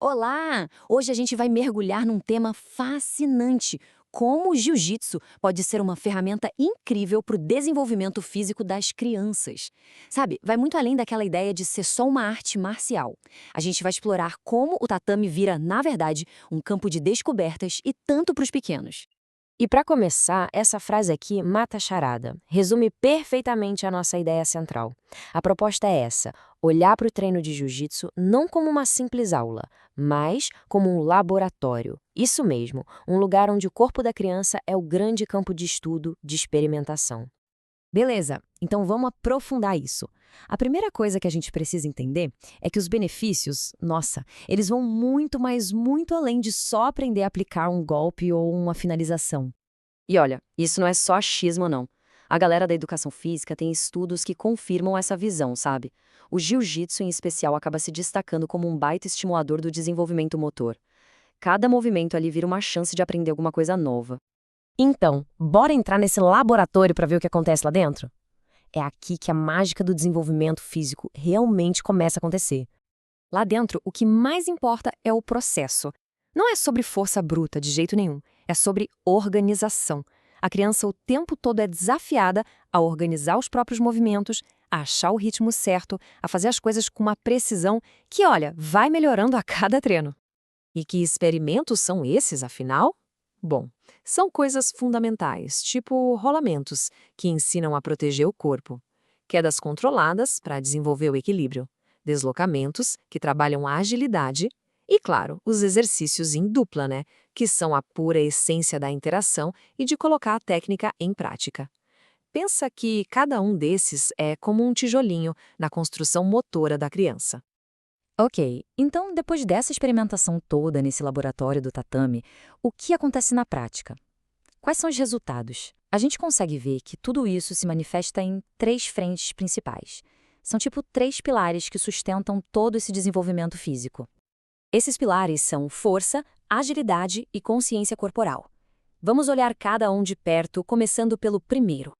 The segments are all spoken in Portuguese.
Olá! Hoje a gente vai mergulhar num tema fascinante: como o jiu-jitsu pode ser uma ferramenta incrível para o desenvolvimento físico das crianças. Sabe, vai muito além daquela ideia de ser só uma arte marcial. A gente vai explorar como o tatame vira, na verdade, um campo de descobertas e tanto para os pequenos. E para começar, essa frase aqui mata a charada. Resume perfeitamente a nossa ideia central. A proposta é essa: olhar para o treino de jiu-jitsu não como uma simples aula, mas como um laboratório. Isso mesmo, um lugar onde o corpo da criança é o grande campo de estudo, de experimentação. Beleza, então vamos aprofundar isso. A primeira coisa que a gente precisa entender é que os benefícios, nossa, eles vão muito, mas muito além de só aprender a aplicar um golpe ou uma finalização. E olha, isso não é só achismo, não. A galera da educação física tem estudos que confirmam essa visão, sabe? O jiu-jitsu, em especial, acaba se destacando como um baita estimulador do desenvolvimento motor. Cada movimento ali vira uma chance de aprender alguma coisa nova. Então, bora entrar nesse laboratório para ver o que acontece lá dentro? É aqui que a mágica do desenvolvimento físico realmente começa a acontecer. Lá dentro, o que mais importa é o processo. Não é sobre força bruta, de jeito nenhum. É sobre organização. A criança o tempo todo é desafiada a organizar os próprios movimentos, a achar o ritmo certo, a fazer as coisas com uma precisão que, olha, vai melhorando a cada treino. E que experimentos são esses, afinal? Bom, são coisas fundamentais, tipo rolamentos, que ensinam a proteger o corpo, quedas controladas para desenvolver o equilíbrio, deslocamentos, que trabalham a agilidade, e, claro, os exercícios em dupla, né? Que são a pura essência da interação e de colocar a técnica em prática. Pensa que cada um desses é como um tijolinho na construção motora da criança. Ok, então depois dessa experimentação toda nesse laboratório do tatame, o que acontece na prática? Quais são os resultados? A gente consegue ver que tudo isso se manifesta em três frentes principais. São tipo três pilares que sustentam todo esse desenvolvimento físico. Esses pilares são força, agilidade e consciência corporal. Vamos olhar cada um de perto, começando pelo primeiro.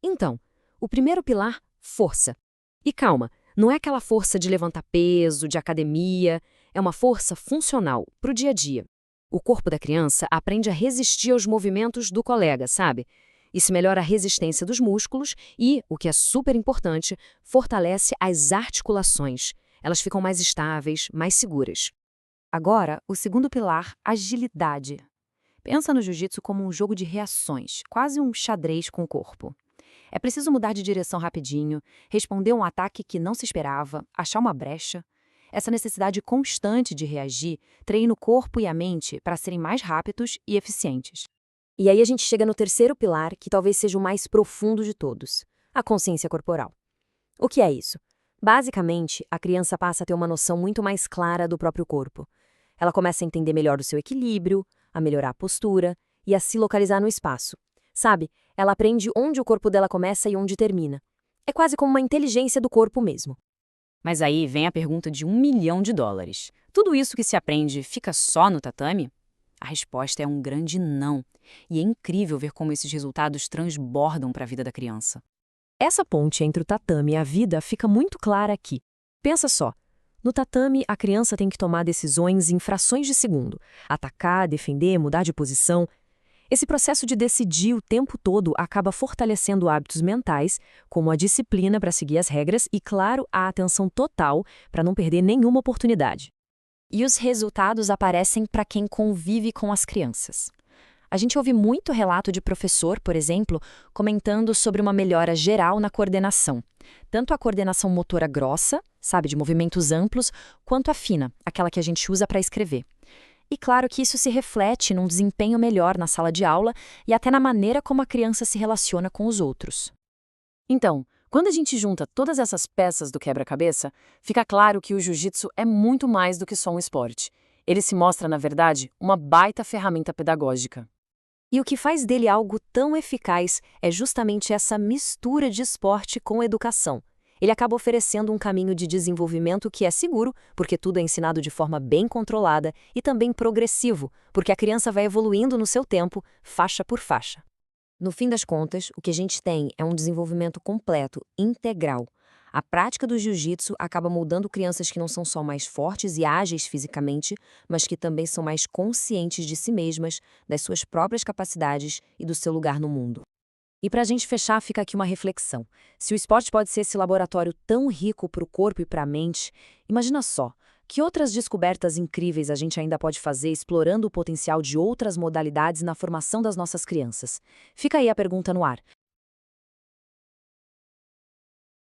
Então, o primeiro pilar, força. E calma, não é aquela força de levantar peso, de academia, é uma força funcional, para o dia a dia. O corpo da criança aprende a resistir aos movimentos do colega, sabe? Isso melhora a resistência dos músculos e, o que é super importante, fortalece as articulações. Elas ficam mais estáveis, mais seguras. Agora, o segundo pilar, agilidade. Pensa no jiu-jitsu como um jogo de reações, quase um xadrez com o corpo. É preciso mudar de direção rapidinho, responder um ataque que não se esperava, achar uma brecha. Essa necessidade constante de reagir treina o corpo e a mente para serem mais rápidos e eficientes. E aí a gente chega no terceiro pilar, que talvez seja o mais profundo de todos: a consciência corporal. O que é isso? Basicamente, a criança passa a ter uma noção muito mais clara do próprio corpo. Ela começa a entender melhor o seu equilíbrio, a melhorar a postura e a se localizar no espaço. Sabe, ela aprende onde o corpo dela começa e onde termina. É quase como uma inteligência do corpo mesmo. Mas aí vem a pergunta de US$ 1 milhão. Tudo isso que se aprende fica só no tatame? A resposta é um grande não. E é incrível ver como esses resultados transbordam para a vida da criança. Essa ponte entre o tatame e a vida fica muito clara aqui. Pensa só. No tatame, a criança tem que tomar decisões em frações de segundo. Atacar, defender, mudar de posição. Esse processo de decidir o tempo todo acaba fortalecendo hábitos mentais, como a disciplina para seguir as regras e, claro, a atenção total para não perder nenhuma oportunidade. E os resultados aparecem para quem convive com as crianças. A gente ouve muito relato de professor, por exemplo, comentando sobre uma melhora geral na coordenação. Tanto a coordenação motora grossa, sabe, de movimentos amplos, quanto a fina, aquela que a gente usa para escrever. E claro que isso se reflete num desempenho melhor na sala de aula e até na maneira como a criança se relaciona com os outros. Então, quando a gente junta todas essas peças do quebra-cabeça, fica claro que o jiu-jitsu é muito mais do que só um esporte. Ele se mostra, na verdade, uma baita ferramenta pedagógica. E o que faz dele algo tão eficaz é justamente essa mistura de esporte com educação. Ele acaba oferecendo um caminho de desenvolvimento que é seguro, porque tudo é ensinado de forma bem controlada, e também progressivo, porque a criança vai evoluindo no seu tempo, faixa por faixa. No fim das contas, o que a gente tem é um desenvolvimento completo, integral. A prática do jiu-jitsu acaba moldando crianças que não são só mais fortes e ágeis fisicamente, mas que também são mais conscientes de si mesmas, das suas próprias capacidades e do seu lugar no mundo. E para a gente fechar, fica aqui uma reflexão. Se o esporte pode ser esse laboratório tão rico para o corpo e para a mente, imagina só, que outras descobertas incríveis a gente ainda pode fazer explorando o potencial de outras modalidades na formação das nossas crianças? Fica aí a pergunta no ar.